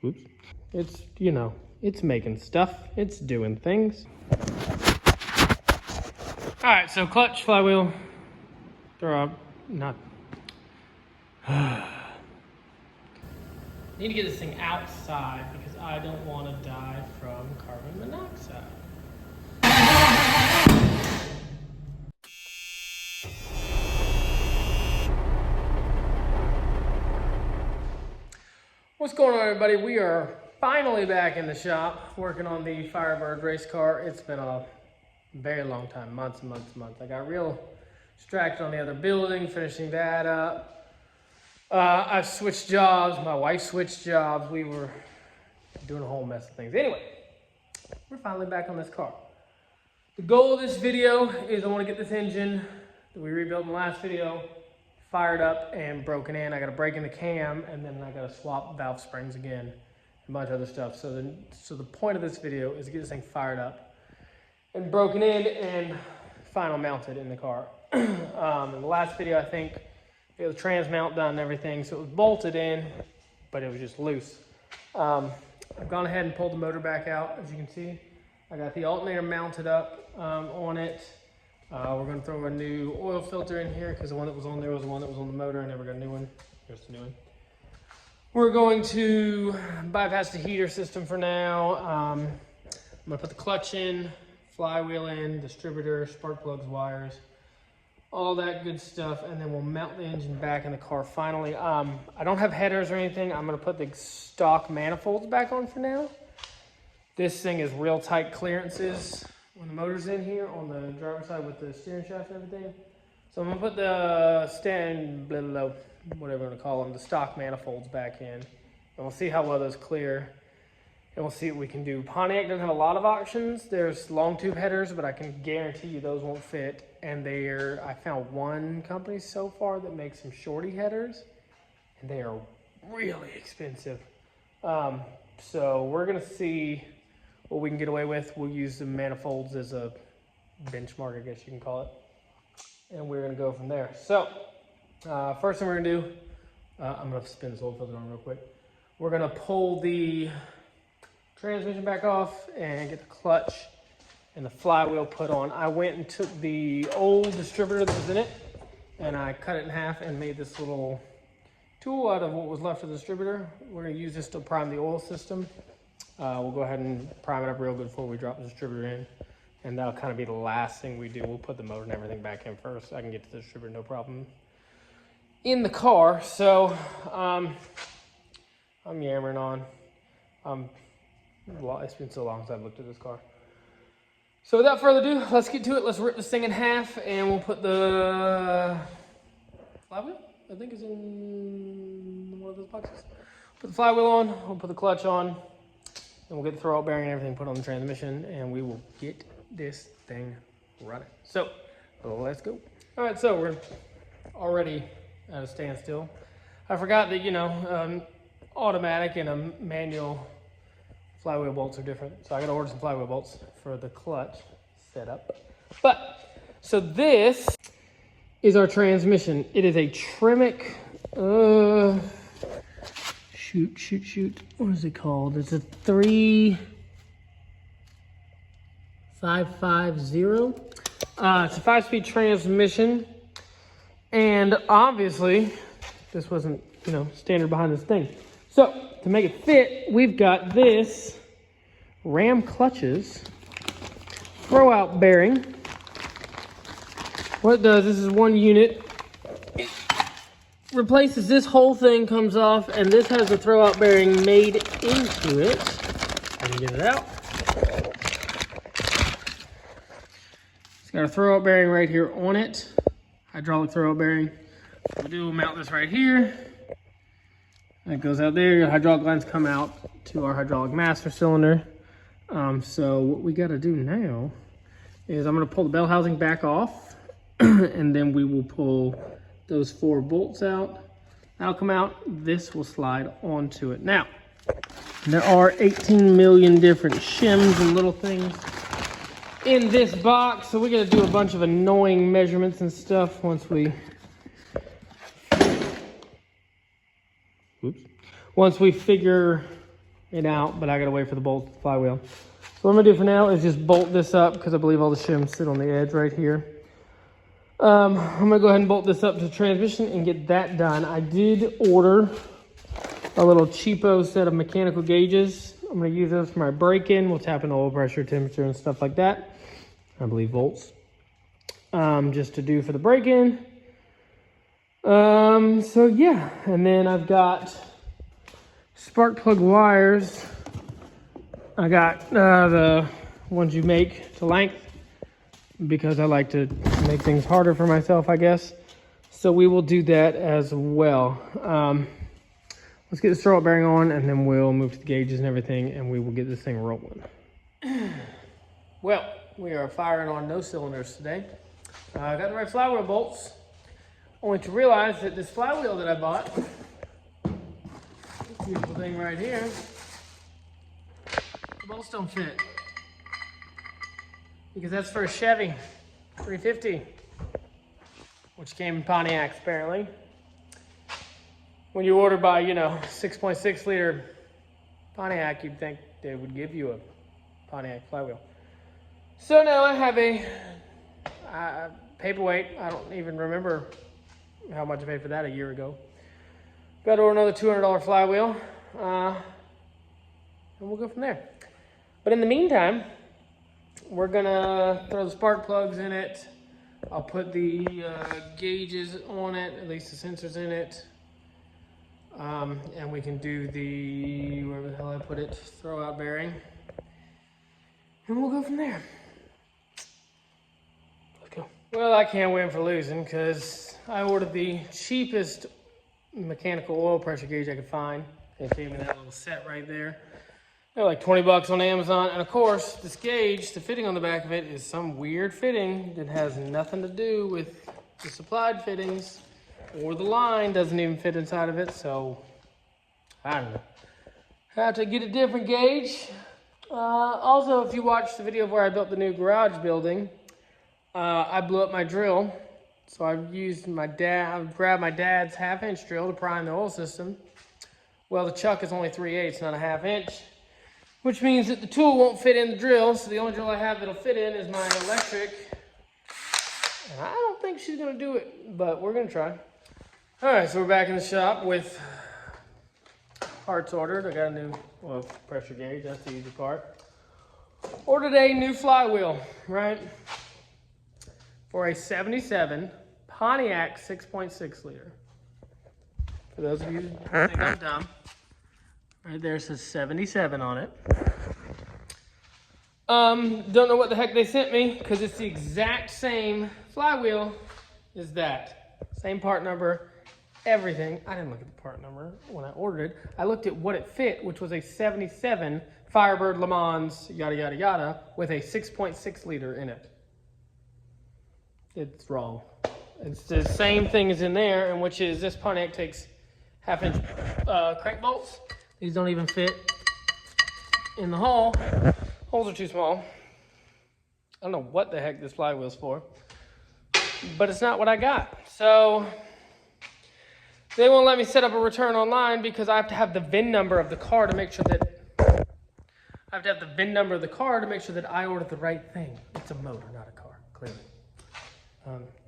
Oops. It's, you know, it's making stuff. It's doing things. All right, so clutch, flywheel, throw up, not. Need to get this thing outside because I don't want to die from carbon monoxide. What's going on, everybody? We are finally back in the shop working on the Firebird race car. It's been a very long time, months and months and months. I got real distracted on the other building, finishing that up. I've switched jobs. My wife switched jobs. We were doing a whole mess of things. Anyway, we're finally back on this car. The goal of this video is I want to get this engine that we rebuilt in the last video fired up and broken in. I got to break in the cam, and then I got to swap valve springs again, and a bunch of other stuff. So the point of this video is to get this thing fired up and broken in and final mounted in the car. In the last video, I think it was trans mount done and everything, so it was bolted in, but it was just loose. I've gone ahead and pulled the motor back out, as you can see. I got the alternator mounted up on it. We're going to throw a new oil filter in here because the one that was on there was the one that was on the motor. I never got a new one. Here's the new one. We're going to bypass the heater system for now. I'm going to put the clutch in, flywheel in, distributor, spark plugs, wires, all that good stuff, and then we'll mount the engine back in the car finally. I don't have headers or anything. I'm going to put the stock manifolds back on for now. This thing is real tight clearances when the motor's in here on the driver's side with the steering shaft and everything. So I'm going to put the whatever I'm going to call them, the stock manifolds back in. And we'll see how well those clear. And we'll see what we can do. Pontiac doesn't have a lot of options. There's long tube headers, but I can guarantee you those won't fit. And I found one company so far that makes some shorty headers, and they are really expensive. So we're gonna see what we can get away with. We'll use the manifolds as a benchmark, I guess you can call it. And we're gonna go from there. So first thing we're gonna do, I'm gonna spin this oil filter on real quick. We're gonna pull the transmission back off and get the clutch and the flywheel put on. I went and took the old distributor that was in it and I cut it in half and made this little tool out of what was left of the distributor. We're going to use this to prime the oil system. We'll go ahead and prime it up real good before we drop the distributor in, and that'll kind of be the last thing we do. We'll put the motor and everything back in first. I can get to the distributor no problem in the car. So I'm yammering on. It's been so long since I've looked at this car. So without further ado, let's get to it. Let's rip this thing in half, and we'll put the flywheel, I think is in one of those boxes. Put the flywheel on, we'll put the clutch on, and we'll get the throwout bearing and everything put on the transmission, and we will get this thing running. So let's go. All right, so we're already at a standstill. I forgot that, automatic and a manual flywheel bolts are different. So I gotta order some flywheel bolts for the clutch setup. So this is our transmission. It is a Tremec, what is it called? It's a 3550. It's a 5-speed transmission. And obviously, this wasn't, standard behind this thing. So to make it fit, we've got this ram clutches throwout bearing. What it does, this is one unit. It replaces this whole thing, comes off, and this has a throwout bearing made into it. I can get it out. It's got a throwout bearing right here on it. Hydraulic throwout bearing. We'll mount this right here. That goes out there. Your hydraulic lines come out to our hydraulic master cylinder. So what we got to do now is I'm going to pull the bell housing back off, and then we will pull those 4 bolts out. That'll come out. This will slide onto it. Now, there are 18 million different shims and little things in this box, so we got to do a bunch of annoying measurements and stuff once we figure it out, but I gotta wait for the bolt to the flywheel. So what I'm gonna do for now is just bolt this up because I believe all the shims sit on the edge right here. I'm gonna go ahead and bolt this up to the transmission and get that done. I did order a little cheapo set of mechanical gauges. I'm gonna use those for my break-in. We'll tap in oil pressure, temperature, and stuff like that. I believe volts. Just to do for the break-in. So yeah, and then I've got spark plug wires. I got the ones you make to length because I like to make things harder for myself, I guess. So we will do that as well. Let's get the throw-up bearing on, and then we'll move to the gauges and everything, and we will get this thing rolling. Well, we are firing on no cylinders today. I got the right flywheel bolts, only to realize that this flywheel that I bought, this beautiful thing right here, the bolts don't fit. Because that's for a Chevy 350, which came in Pontiacs apparently. When you order by, 6.6 liter Pontiac, you'd think they would give you a Pontiac flywheel. So now I have a paperweight. I don't even remember how much I paid for that a year ago. Got to order another $200 flywheel, and we'll go from there. But in the meantime, we're gonna throw the spark plugs in it. I'll put the gauges on it, at least the sensors in it. And we can do the, wherever the hell I put it, throw out bearing. And we'll go from there. Let's go. Well, I can't win for losing because I ordered the cheapest mechanical oil pressure gauge I could find. It came in that little set right there. They're like 20 bucks on Amazon. And of course, this gauge, the fitting on the back of it is some weird fitting that has nothing to do with the supplied fittings, or the line doesn't even fit inside of it. So, I don't know. Have to get a different gauge. Also, if you watched the video of where I built the new garage building, I blew up my drill. So I used I grabbed my dad's 1/2-inch drill to prime the oil system. Well, the chuck is only 3/8, not a 1/2 inch. Which means that the tool won't fit in the drill, so the only drill I have that'll fit in is my electric. And I don't think she's gonna do it, but we're gonna try. All right, so we're back in the shop with parts ordered. I got a new pressure gauge, that's the easy part. Ordered a new flywheel, right? For a 77 Pontiac 6.6 liter. For those of you who think I'm dumb. Right there says 77 on it. Don't know what the heck they sent me because it's the exact same flywheel as that. Same part number, everything. I didn't look at the part number when I ordered it. I looked at what it fit, which was a 77 Firebird Le Mans, yada, yada, yada, with a 6.6 liter in it. It's wrong. It's the same thing as in there, and which is this Pontiac takes 1/2 inch crank bolts. These don't even fit in the hull. Holes are too small. I don't know what the heck this flywheel's for, but it's not what I got. So they won't let me set up a return online because I have to have the VIN number of the car to make sure that I ordered the right thing. It's a motor, not a car, clearly.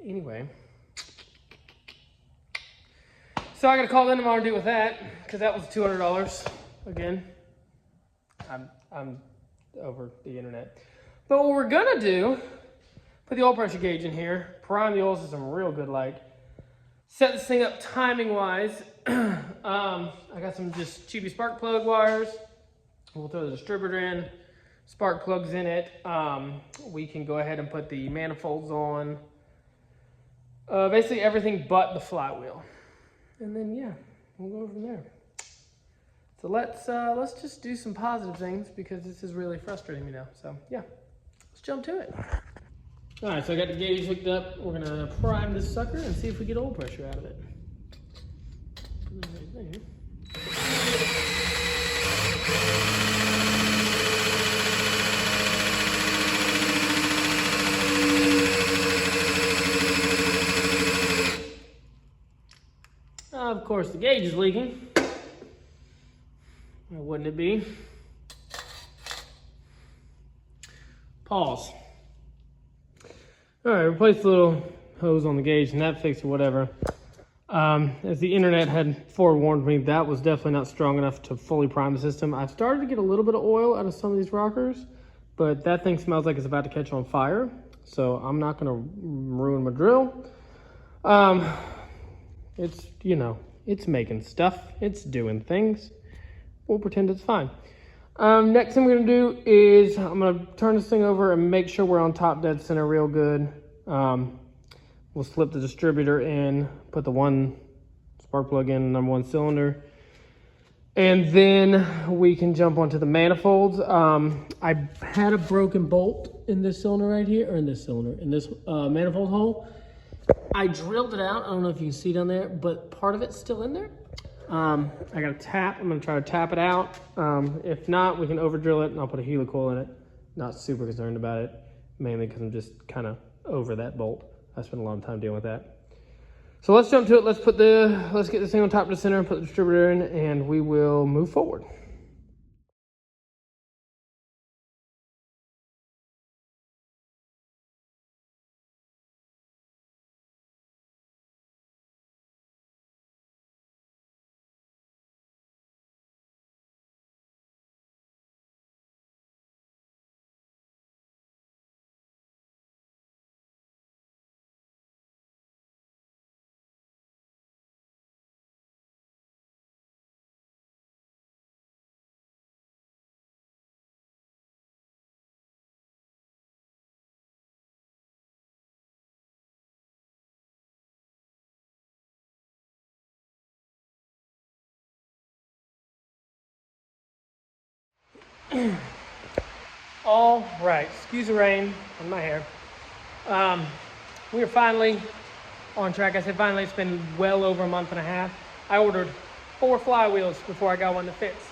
Anyway. So I gotta call in tomorrow and deal with that, because that was $200 again. I'm over the internet. But what we're gonna do, put the oil pressure gauge in here, prime the oil system real good like, set this thing up timing wise. I got some just cheapy spark plug wires. We'll throw the distributor in, spark plugs in it. We can go ahead and put the manifolds on. Basically everything but the flywheel. And then, yeah, we'll go from there. So let's just do some positive things because this is really frustrating me now. So, yeah, let's jump to it. All right, so I got the gauge hooked up. We're going to prime this sucker and see if we get oil pressure out of it. Put it right there. Of course, the gauge is leaking. Why wouldn't it be? Pause. All right, replace the little hose on the gauge and that fixed or whatever. As the internet had forewarned me, that was definitely not strong enough to fully prime the system. I've started to get a little bit of oil out of some of these rockers, but that thing smells like it's about to catch on fire. So I'm not gonna ruin my drill. It's, you know, it's making stuff, it's doing things. We'll pretend it's fine. Next thing we're gonna do is I'm gonna turn this thing over and make sure we're on top dead center real good. We'll slip the distributor in, put the one spark plug in, number one cylinder, and then we can jump onto the manifolds. I had a broken bolt in this cylinder right here, or in this cylinder, in this manifold hole. I drilled it out. I don't know if you can see down there, but part of it's still in there. I got a tap. I'm gonna try to tap it out. If not, we can over drill it and I'll put a helicoil in it. Not super concerned about it, mainly because I'm just kind of over that bolt. I spent a lot of time dealing with that. So let's jump to it. Let's get this thing on top of the center and put the distributor in, and we will move forward. All right, excuse the rain on my hair. We are finally on track. I said finally, it's been well over a month and a half. I ordered 4 flywheels before I got one that fits.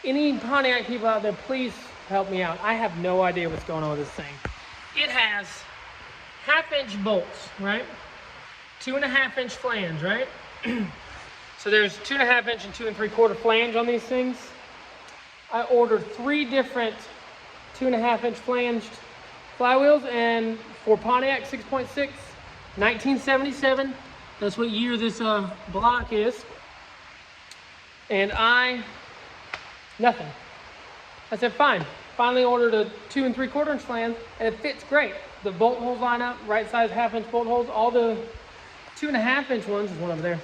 Any Pontiac people out there, please help me out. I have no idea what's going on with this thing. It has 1/2-inch bolts, right? 2.5-inch flange, right? So there's 2.5-inch and 2 3/4 flange on these things. I ordered 3 different 2.5-inch flanged flywheels, and for Pontiac 6.6, 1977. That's what year this block is. And nothing. I said, fine. Finally ordered a 2 3/4-inch flange, and it fits great. The bolt holes line up, right size 1/2-inch bolt holes. All the 2.5-inch ones, there's one over there,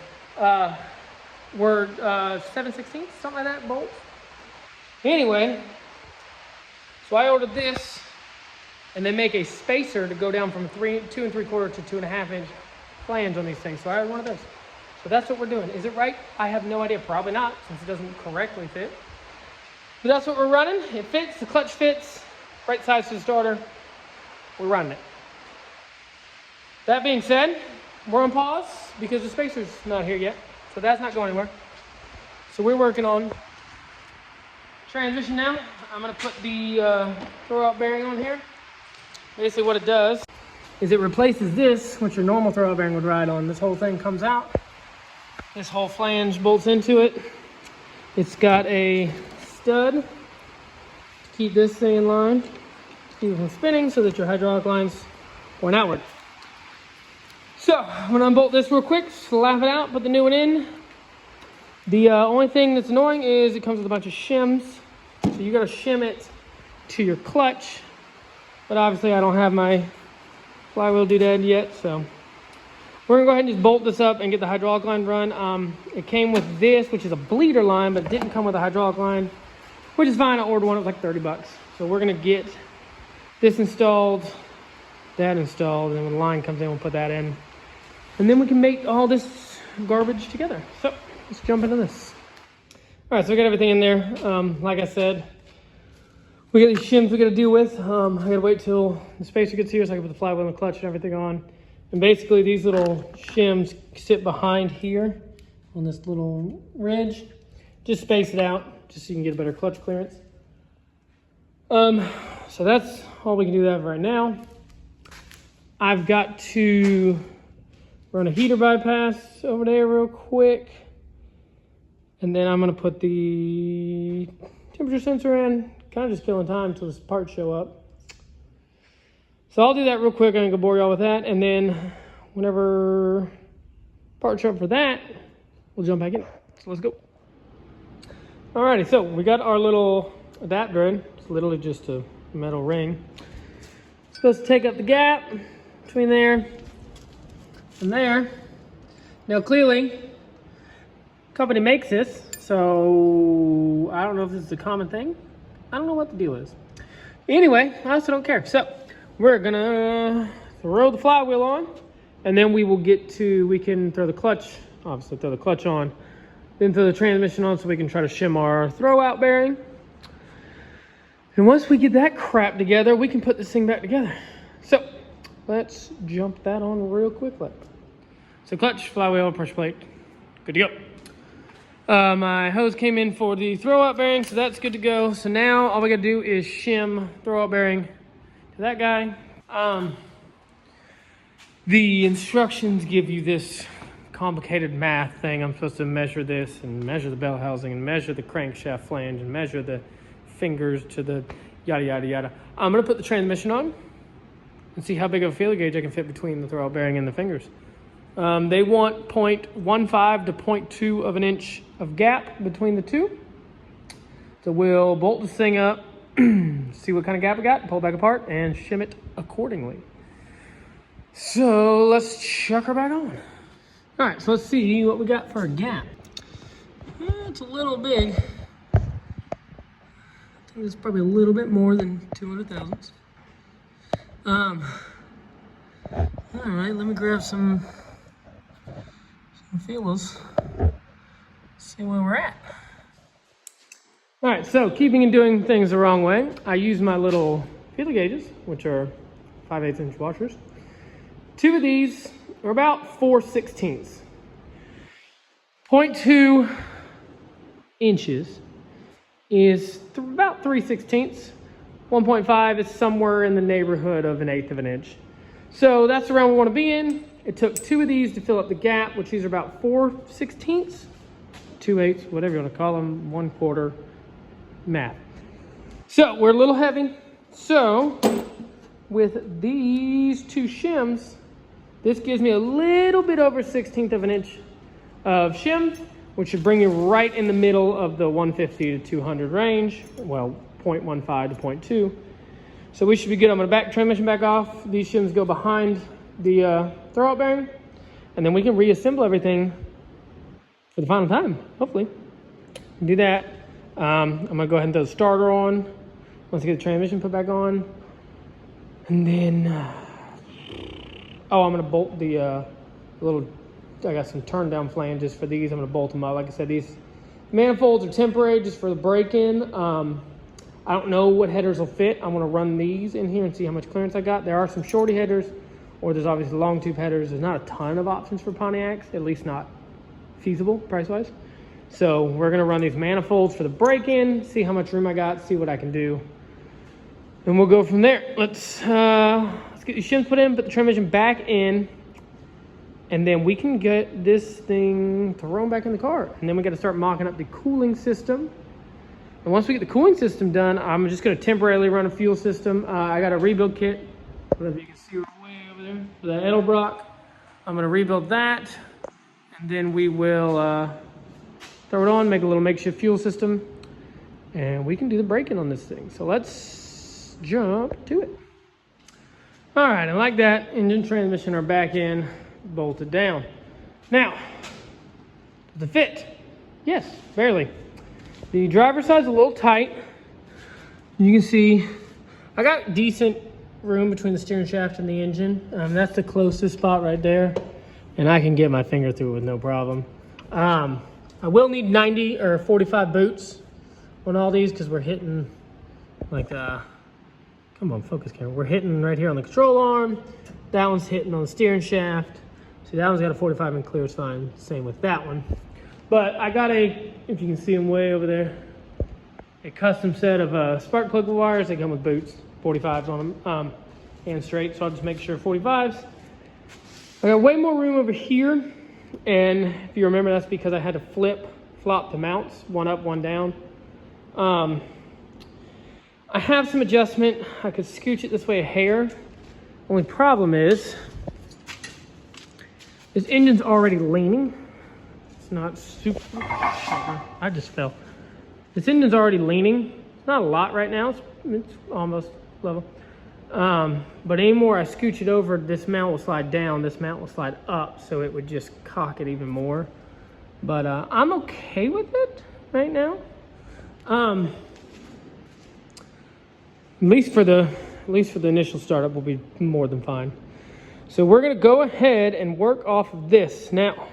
were 7/16, something like that, bolts. Anyway, so I ordered this, and they make a spacer to go down from 2 3/4 to 2.5-inch flange on these things. So I ordered one of those. So that's what we're doing. Is it right? I have no idea. Probably not, since it doesn't correctly fit. But that's what we're running. It fits. The clutch fits. Right size to the starter. We're running it. That being said, we're on pause because the spacer's not here yet. So that's not going anywhere. So we're working on transmission now. I'm going to put the throwout bearing on here. Basically what it does is it replaces this, which your normal throwout bearing would ride on. This whole thing comes out. This whole flange bolts into it. It's got a stud to keep this thing in line, to keep it from spinning so that your hydraulic lines point outward. So I'm going to unbolt this real quick, slap it out, put the new one in. The only thing that's annoying is it comes with a bunch of shims. So you got to shim it to your clutch. But obviously I don't have my flywheel doodad yet, so we're gonna go ahead and just bolt this up and get the hydraulic line run. It came with this, which is a bleeder line, but it didn't come with a hydraulic line, which is fine. I ordered one, it was like 30 bucks. So we're gonna get this installed, that installed, and when the line comes in, we'll put that in. And then we can make all this garbage together. So let's jump into this. All right, so we got everything in there. Like I said, we got these shims we got to deal with. I got to wait till the spacer gets here so I can put the flywheel and the clutch and everything on. And basically these little shims sit behind here on this little ridge. Just space it out just so you can get a better clutch clearance. So that's all we can do that right now. I've got to run a heater bypass over there real quick. And then I'm gonna put the temperature sensor in, kind of just killing time until the parts show up. So I'll do that real quick. I'm gonna go bore y'all with that. And then whenever parts show up for that, we'll jump back in. So let's go. Alrighty, so we got our little adapter in. It's literally just a metal ring. It's supposed to take up the gap between there and there. Now clearly, company makes this, so I don't know if this is a common thing. I don't know what the deal is. Anyway, I also don't care. So we're gonna throw the flywheel on, and then we can throw the clutch, obviously throw the clutch on, then throw the transmission on so we can try to shim our throw out bearing. And once we get that crap together, we can put this thing back together. So let's jump that on real quickly. So clutch, flywheel, pressure plate, good to go. My hose came in for the throw out bearing, so that's good to go. So now all we gotta do is shim throw out bearing to that guy. The instructions give you this complicated math thing. I'm supposed to measure this and measure the bell housing and measure the crankshaft flange and measure the fingers to the yada yada yada. I'm gonna put the transmission on and see how big of a feeler gauge I can fit between the throw out bearing and the fingers. They want 0.15 to 0.2 of an inch of gap between the two. So we'll bolt this thing up, see what kind of gap we got, pull it back apart, and shim it accordingly. So let's chuck her back on. All right, so let's see what we got for a gap. It's a little big. I think it's probably a little bit more than 200 thousandths. All right, let me grab some feelers. See where we're at. All right, so keeping and doing things the wrong way, I use my little feeler gauges, which are 5/8 inch washers. Two of these are about 4/16. 0.2 inches is about 3/16. 1.5 is somewhere in the neighborhood of 1/8 of an inch. So that's around where we want to be in. It took two of these to fill up the gap, which these are about 4/16, 2/8, whatever you want to call them, 1/4 math. So we're a little heavy. So with these two shims, this gives me a little bit over 1/16 of an inch of shim, which should bring you right in the middle of the 150 to 200 range. Well, 0.15 to 0.2. So we should be good. I'm gonna back the transmission back off. These shims go behind the throw out bearing, and then we can reassemble everything for the final time, hopefully. Do that. I'm gonna go ahead and throw the starter on once I get the transmission put back on. And then, I'm gonna bolt the I got some turn down flanges for these. I'm gonna bolt them up. Like I said, these manifolds are temporary just for the break-in. I don't know what headers will fit. I'm gonna run these in here and see how much clearance I got. There are some shorty headers, or there's obviously long tube headers. There's not a ton of options for Pontiacs, at least not feasible price-wise. So we're gonna run these manifolds for the break-in, see how much room I got, see what I can do. And we'll go from there. Let's get these shims put in, put the transmission back in, and then we can get this thing thrown back in the car. And then we gotta start mocking up the cooling system. And once we get the cooling system done, I'm just gonna temporarily run a fuel system. I got a rebuild kit. I don't know if you can see it way over there, for that Edelbrock. I'm gonna rebuild that, and then we will throw it on, make a little makeshift fuel system, and we can do the braking on this thing. So let's jump to it. All right, and like that, engine, transmission are back in, bolted down. Now, does it fit? Yes, barely. The driver's side's a little tight. You can see I got decent room between the steering shaft and the engine. That's the closest spot right there, and I can get my finger through it with no problem. I will need 90 or 45 boots on all these because we're hitting like come on, focus camera. We're hitting right here on the control arm. That one's hitting on the steering shaft. See, that one's got a 45 and clear is fine. Same with that one. But I got a, if you can see them way over there, a custom set of spark plug wires. They come with boots, 45s on them, and straight. So I'll just make sure 45s. I got way more room over here. And if you remember, that's because I had to flip flop the mounts, one up, one down. I have some adjustment. I could scooch it this way a hair. Only problem is this engine's already leaning. It's not super, I just fell. This engine's already leaning. It's not a lot right now. It's almost level. But anymore I scooch it over, this mount will slide down, this mount will slide up, so it would just cock it even more. But I'm okay with it right now. At least for the initial startup, will be more than fine. So we're gonna go ahead and work off of this now.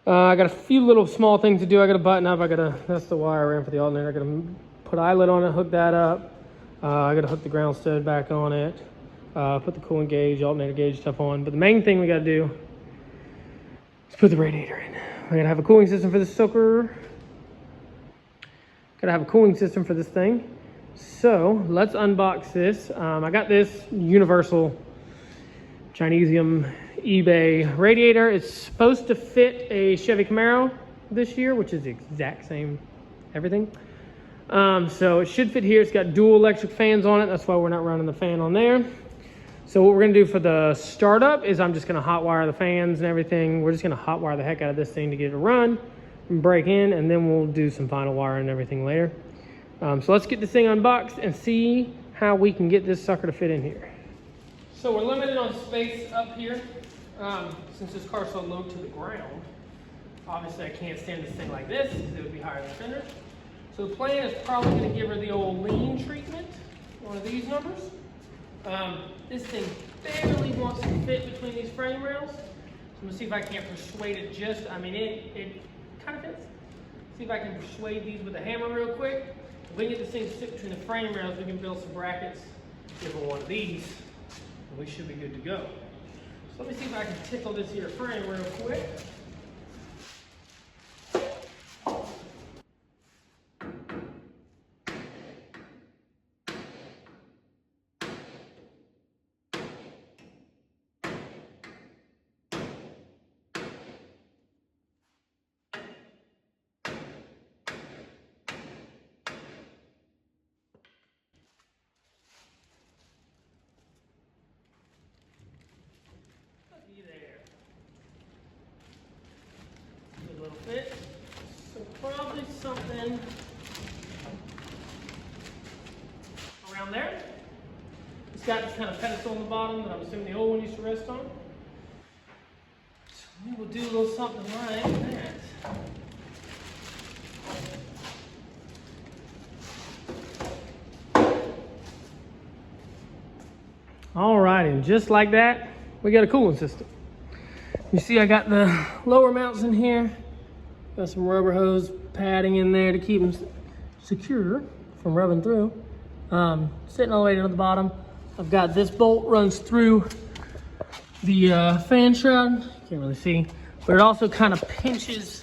I got a few little small things to do. I got to button up. That's the wire I ran for the alternator. I got to put eyelet on it, hook that up. I got to hook the ground stud back on it. Put the coolant gauge, alternator gauge stuff on. But the main thing we got to do is put the radiator in. I got to have a cooling system for this sucker. Got to have a cooling system for this thing. So let's unbox this. I got this universal Chinesium eBay radiator. It's supposed to fit a Chevy Camaro this year, which is the exact same everything. So it should fit here. It's got dual electric fans on it. That's why we're not running the fan on there. So what we're gonna do for the startup is I'm just gonna hot wire the fans and everything. We're just gonna hot wire the heck out of this thing to get it to run and break in, and then we'll do some final wiring and everything later. So let's get this thing unboxed and see how we can get this sucker to fit in here. So we're limited on space up here. Since this car's so low to the ground, obviously I can't stand this thing like this because it would be higher than fender. So the plan is probably going to give her the old lean treatment, one of these numbers. This thing barely wants to fit between these frame rails. So I'm going to see if I can't persuade it just, I mean it kind of fits. See if I can persuade these with a hammer real quick. If we can get this thing to sit between the frame rails, we can build some brackets, give her one of these, and we should be good to go. So let me see if I can tickle this here frame real quick. Fit. So probably something around there. It's got this kind of pedestal on the bottom that I'm assuming the old one used to rest on. So we will do a little something like that. All right, and just like that, we got a cooling system. You see I got the lower mounts in here. Got some rubber hose padding in there to keep them secure from rubbing through. Sitting all the way down to the bottom. I've got this bolt runs through the fan shroud. Can't really see, but it also kind of pinches.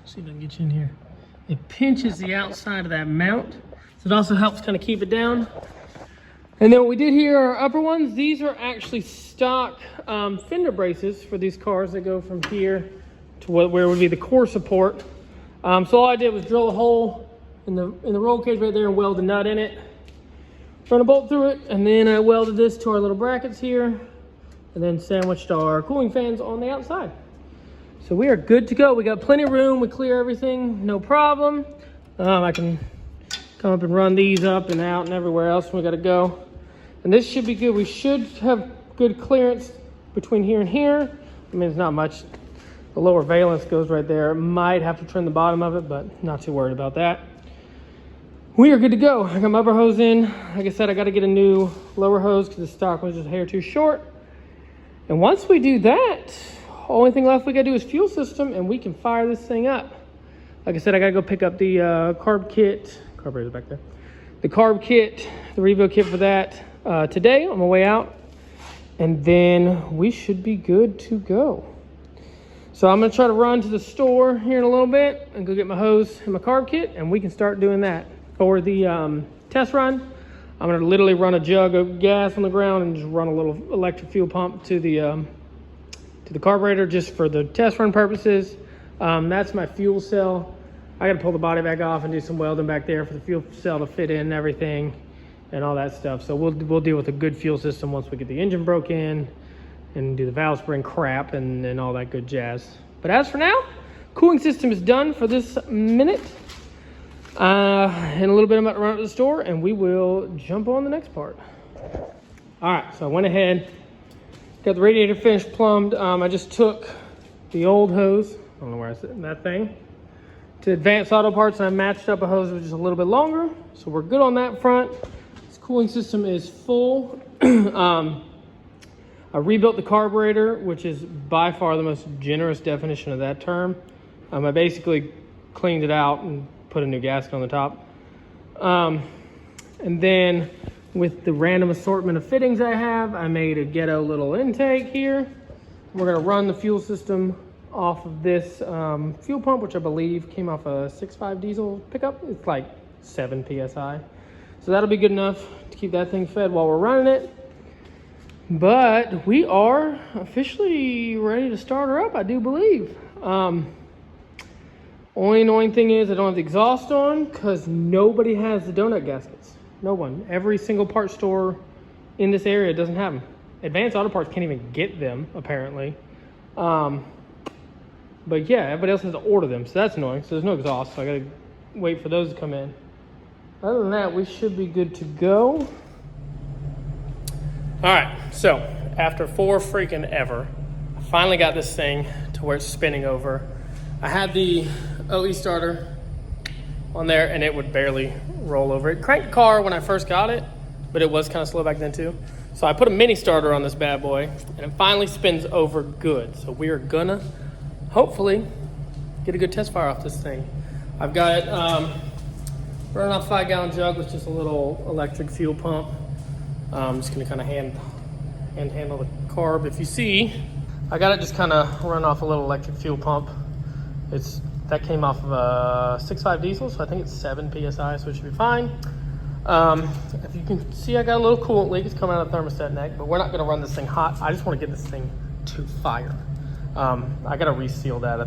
See if I can get you in here. It pinches the outside of that mount. So it also helps kind of keep it down. And then what we did here are upper ones. These are actually stock fender braces for these cars that go from here to where would be the core support. So all I did was drill a hole in the roll cage right there and weld a nut in it. Run a bolt through it, and then I welded this to our little brackets here, and then sandwiched our cooling fans on the outside. So we are good to go. We got plenty of room. We clear everything, no problem. I can come up and run these up and out and everywhere else we got to go. And this should be good. We should have good clearance between here and here. I mean, it's not much. The lower valence goes right there. Might have to trim the bottom of it, but not too worried about that. We are good to go. I got my upper hose in. Like I said, I got to get a new lower hose because the stock was just a hair too short. And once we do that, only thing left we got to do is fuel system, and we can fire this thing up. Like I said, I got to go pick up the carb kit. Carburetor's back there. The carb kit, the rebuild kit for that today on my way out. And then we should be good to go. So I'm going to try to run to the store here in a little bit and go get my hose and my carb kit, and we can start doing that. For the test run, I'm going to literally run a jug of gas on the ground and just run a little electric fuel pump to the carburetor just for the test run purposes. That's my fuel cell. I gotta pull the body back off and do some welding back there for the fuel cell to fit in and everything and all that stuff. So we'll deal with a good fuel system once we get the engine broke in and do the valve spring crap and all that good jazz. But as for now, cooling system is done for this minute. In a little bit, I'm about to run up to the store and we will jump on the next part. All right, so I went ahead, got the radiator finished plumbed. I just took the old hose, I don't know where I set that thing, to Advanced Auto Parts, and I matched up a hose which is a little bit longer. So we're good on that front. This cooling system is full. I rebuilt the carburetor, which is by far the most generous definition of that term. I basically cleaned it out and put a new gasket on the top. And then with the random assortment of fittings I have, I made a ghetto little intake here. We're gonna run the fuel system off of this fuel pump, which I believe came off a 6.5 diesel pickup. It's like 7 PSI. So that'll be good enough to keep that thing fed while we're running it. But we are officially ready to start her up, I do believe. Only annoying thing is I don't have the exhaust on because nobody has the donut gaskets. No one. Every single part store in this area doesn't have them. Advanced Auto Parts can't even get them, apparently. But yeah, everybody else has to order them, so that's annoying. So there's no exhaust, so I gotta wait for those to come in. Other than that, we should be good to go. All right, so after four freaking ever, I finally got this thing to where it's spinning over. I had the OE starter on there and it would barely roll over. It cranked the car when I first got it, but it was kind of slow back then too. So I put a mini starter on this bad boy and it finally spins over good. So we are gonna hopefully get a good test fire off this thing. I've got it running off a 5-gallon jug with just a little electric fuel pump. I'm just gonna kind of hand handle the carb. If you see, I got it just kind of run off a little electric fuel pump. That came off of a 6.5 diesel, so I think it's 7 PSI, so it should be fine. If you can see, I got a little coolant leak. It's coming out of the thermostat neck, but we're not gonna run this thing hot. I just wanna get this thing to fire. I gotta reseal that.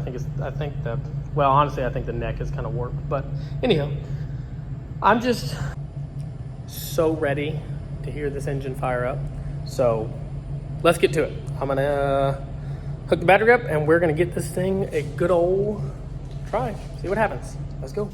Honestly, I think the neck is kind of warped, but anyhow, I'm just so ready to hear this engine fire up. So let's get to it. I'm gonna hook the battery up and we're gonna get this thing a good old try. See what happens. Let's go.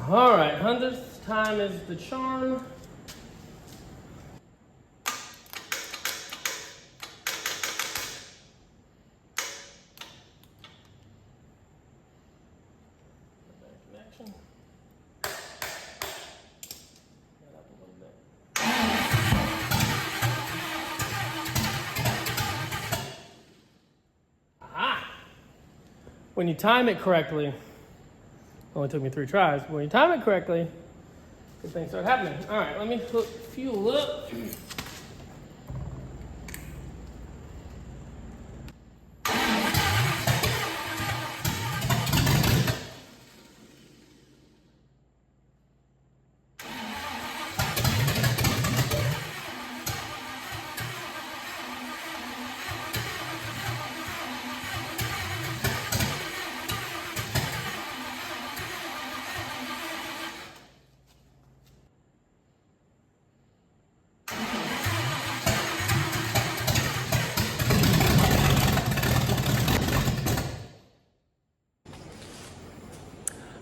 All right, 100th time is the charm. Connection. Up a little bit. Aha! When you time it correctly, only took me 3 tries, but when you time it correctly, good things start happening. All right, let me hook fuel up.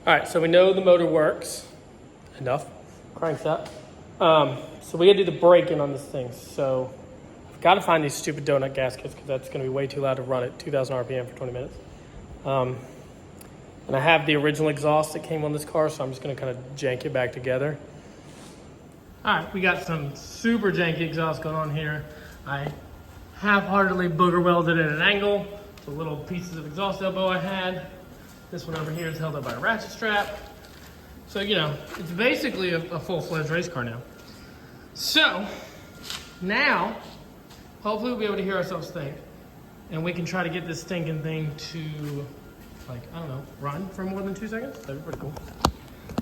All right, so we know the motor works enough, cranks up. So we gotta do the braking on this thing. So I've gotta find these stupid donut gaskets because that's gonna be way too loud to run at 2,000 RPM for 20 minutes. And I have the original exhaust that came on this car, so I'm just gonna kind of jank it back together. All right, we got some super janky exhaust going on here. I half-heartedly booger welded at an angle. The little pieces of exhaust elbow I had. This one over here is held up by a ratchet strap. So, you know, it's basically a full-fledged race car now. So, now, hopefully we'll be able to hear ourselves think. And we can try to get this stinking thing to, like, I don't know, run for more than 2 seconds. That'd be pretty cool.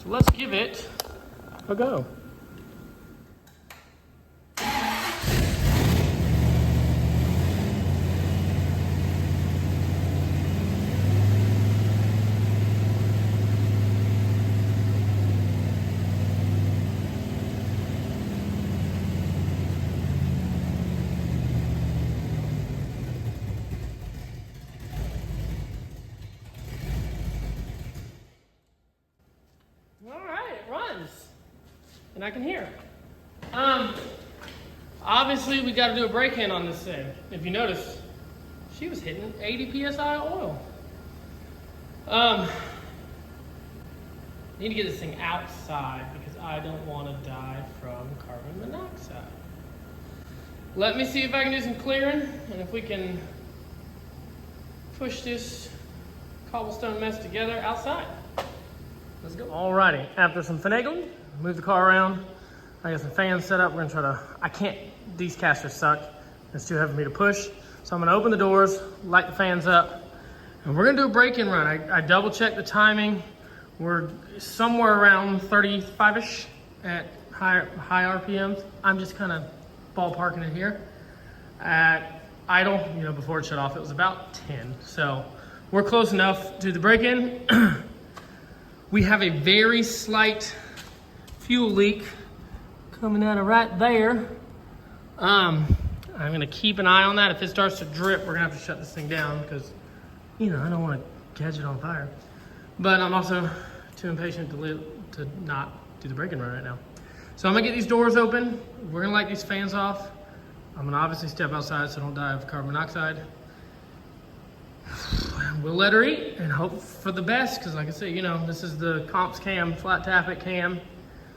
So let's give it a go. And I can hear. Obviously we got to do a break-in on this thing. If you notice, she was hitting 80 psi oil. Need to get this thing outside because I don't want to die from carbon monoxide. Let me see if I can do some clearing and if we can push this cobblestone mess together outside. Let's go. Alrighty, after some finagling, move the car around. I got some fans set up. We're gonna try to, these casters suck. It's too heavy for me to push. So I'm gonna open the doors, light the fans up, and we're gonna do a break-in run. I double checked the timing. We're somewhere around 35-ish at high RPMs. I'm just kind of ballparking it here. At idle, before it shut off, it was about 10. So we're close enough to the break-in. We have a very slight fuel leak coming out of right there. I'm gonna keep an eye on that. If it starts to drip, we're gonna have to shut this thing down because, I don't want to catch it on fire. But I'm also too impatient to not do the break-in run right now. So I'm gonna get these doors open. We're gonna light these fans off. I'm gonna obviously step outside so I don't die of carbon monoxide. We'll let her eat and hope for the best because, like I said, this is the comps cam, flat tappet cam.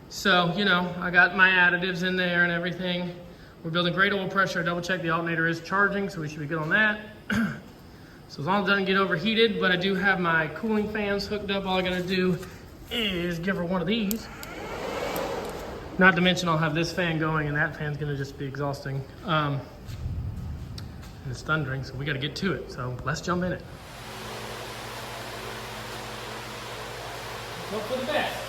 So, I got my additives in there and everything. We're building great oil pressure. I double checked the alternator is charging, so we should be good on that. So as long as it doesn't get overheated, but I do have my cooling fans hooked up. All I gotta do is give her one of these. Not to mention I'll have this fan going and that fan's gonna just be exhausting. And it's thundering, so we gotta get to it. So let's jump in it. Hope for the best.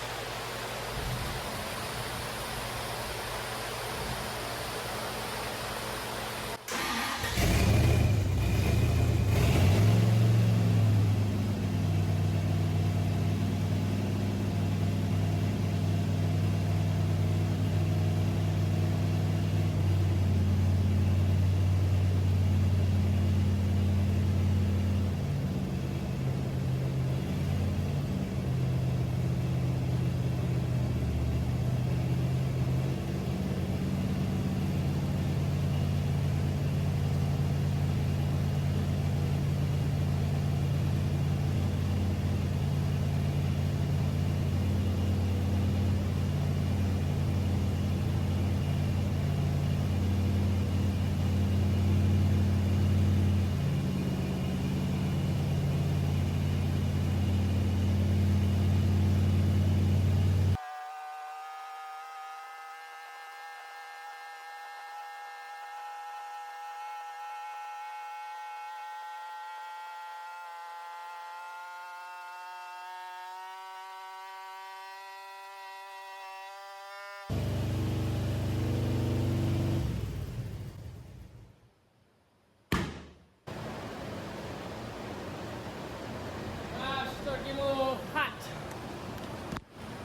Getting a little hot.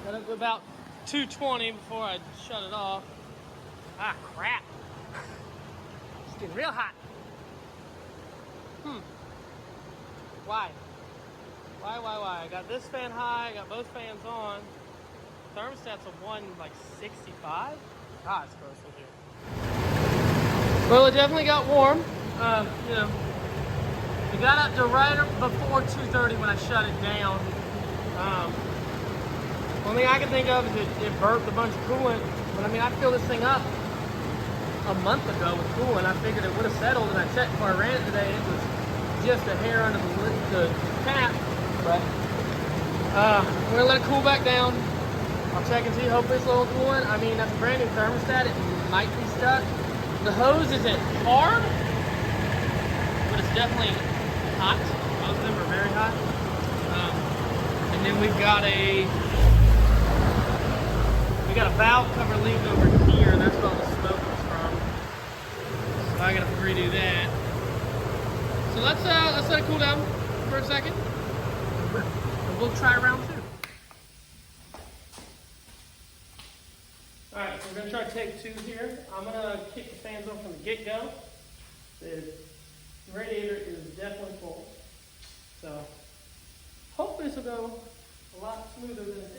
Got up to about 220 before I shut it off. Ah, crap. It's getting real hot. Why? Why? I got this fan high, I got both fans on. Thermostat's a 165. God, it's gross in here. Well, it definitely got warm. It got up to right before 2:30 when I shut it down. One thing I can think of is it burped a bunch of coolant. But I filled this thing up a month ago with coolant. I figured it would have settled, and I checked before I ran it today. It was just a hair under the cap. But we're gonna let it cool back down. I'll check and see. Hopefully it's a little coolant. I mean, that's a brand new thermostat. It might be stuck. The hose isn't hard, but it's definitely hot. Most of them are very hot. And then we've got a valve cover leak over here, and that's where all the smoke was from. So I gotta redo that. So let's let it cool down for a second. And we'll try round 2. Alright, so we're gonna try take 2 here. I'm gonna kick the fans on from the get-go. The radiator is definitely full. So hopefully this will go a lot smoother than it did.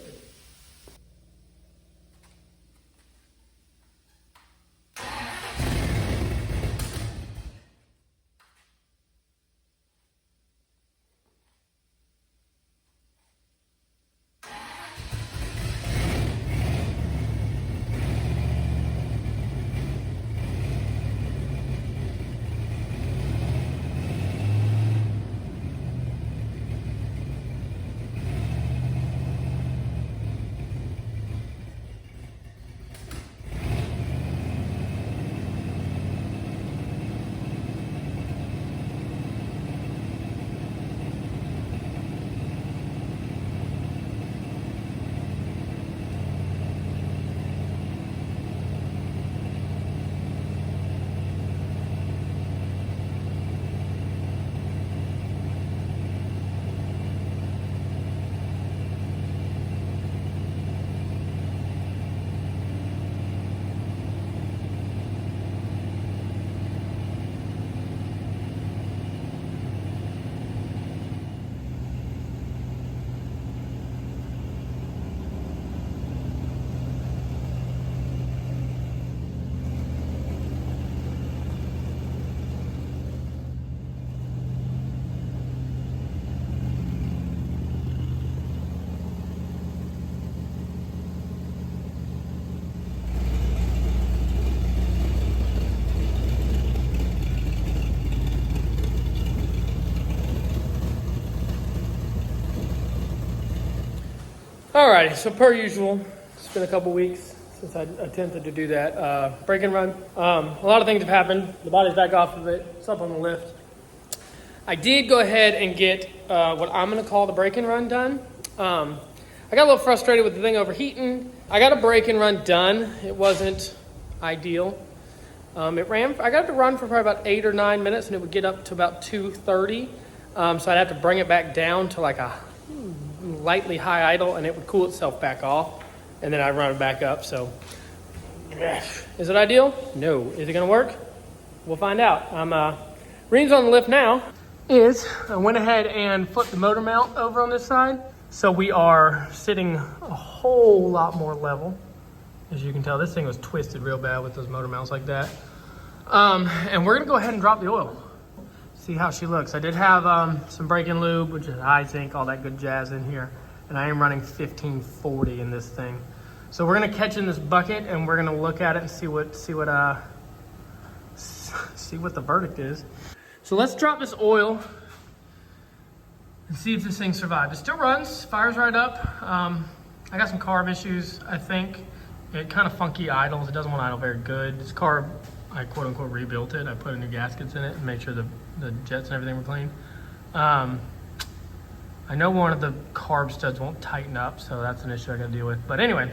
Alrighty, so per usual, it's been a couple weeks since I attempted to do that break and run. A lot of things have happened. The body's back off of it. It's up on the lift. I did go ahead and get what I'm going to call the break and run done. I got a little frustrated with the thing overheating. I got a break and run done. It wasn't ideal. I got to run for probably about 8 or 9 minutes, and it would get up to about 2:30. So I'd have to bring it back down to like a lightly high idle, and it would cool itself back off, and then I run it back up. So is it ideal? No. Is it going to work? We'll find out. Reams on the lift now is I went ahead and flipped the motor mount over on this side, so we are sitting a whole lot more level. As you can tell, this thing was twisted real bad with those motor mounts like that. And we're gonna go ahead and drop the oil, see how she looks. I did have some break-in lube, which is high zinc, all that good jazz in here, and I am running 1540 in this thing. So we're gonna catch in this bucket, and we're gonna look at it and see what the verdict is. So let's drop this oil and see if this thing survives. It still runs, fires right up. I got some carb issues, I think. It kind of funky idles. It doesn't want to idle very good. This carb, I quote unquote rebuilt it. I put new gaskets in it and made sure the jets and everything were clean. I know one of the carb studs won't tighten up, so that's an issue I got to deal with. But anyway,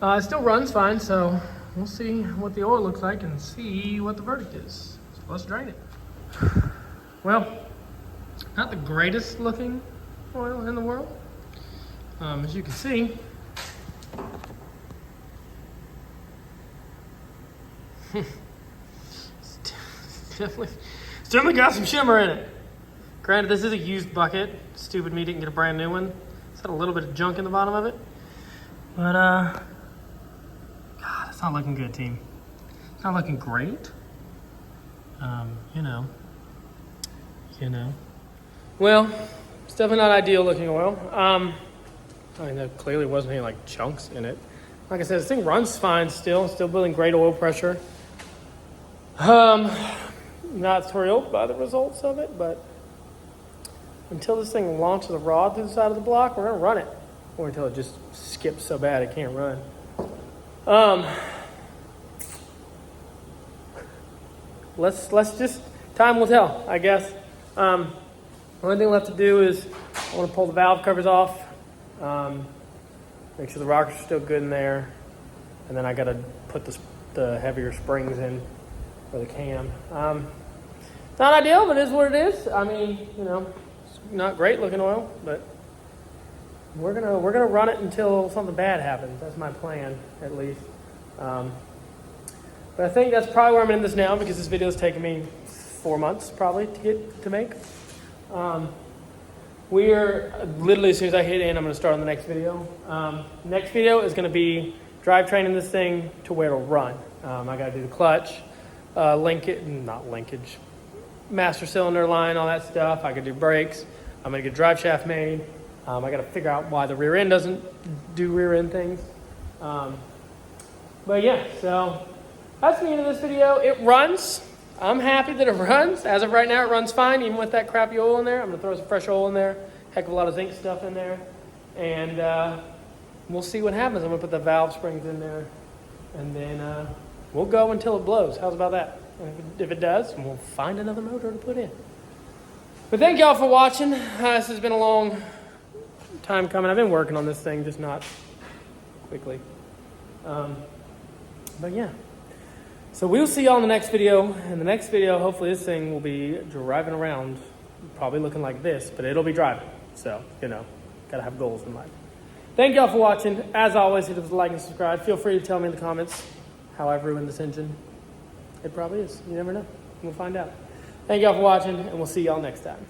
it still runs fine, so we'll see what the oil looks like and see what the verdict is. So let's drain it. Well, not the greatest looking oil in the world. As you can see, it's definitely got some shimmer in it. Granted, this is a used bucket. Stupid me didn't get a brand new one. It's got a little bit of junk in the bottom of it. But, God, it's not looking good, team. It's not looking great. You know. Well, it's definitely not ideal looking oil. I mean, there clearly wasn't any, like, chunks in it. Like I said, this thing runs fine still building great oil pressure. Not thrilled by the results of it, but until this thing launches a rod through the side of the block, we're gonna run it. or until it just skips so bad it can't run. Let's just, time will tell, I guess. Only thing left to do is I want to pull the valve covers off, make sure the rockers are still good in there, and then I got to put the heavier springs in for the cam. It's not ideal, but it is what it is. I mean, you know, it's not great looking oil, but we're gonna run it until something bad happens. That's my plan, at least. But I think that's probably where I'm in this now, because this video is taking me 4 months probably to make. We're literally, as soon as I hit in, I'm going to start on the next video. Next video is going to be drivetraining this thing to where it'll run. I got to do the clutch, linkage, master cylinder line, all that stuff. I could do brakes. I'm going to get drive shaft made. I got to figure out why the rear end doesn't do rear end things. But yeah, so that's the end of this video. It runs. I'm happy that it runs. As of right now, it runs fine, even with that crappy oil in there. I'm going to throw some fresh oil in there, heck of a lot of zinc stuff in there, and we'll see what happens. I'm going to put the valve springs in there, and then we'll go until it blows. How's about that? And if it does, we'll find another motor to put in. But thank y'all for watching. This has been a long time coming. I've been working on this thing, just not quickly. But yeah. So we'll see y'all in the next video. In the next video, hopefully this thing will be driving around, probably looking like this, but it'll be driving. So, you know, gotta have goals in life. Thank y'all for watching. As always, hit the like and subscribe. Feel free to tell me in the comments how I've ruined this engine. It probably is. You never know. We'll find out. Thank y'all for watching, and we'll see y'all next time.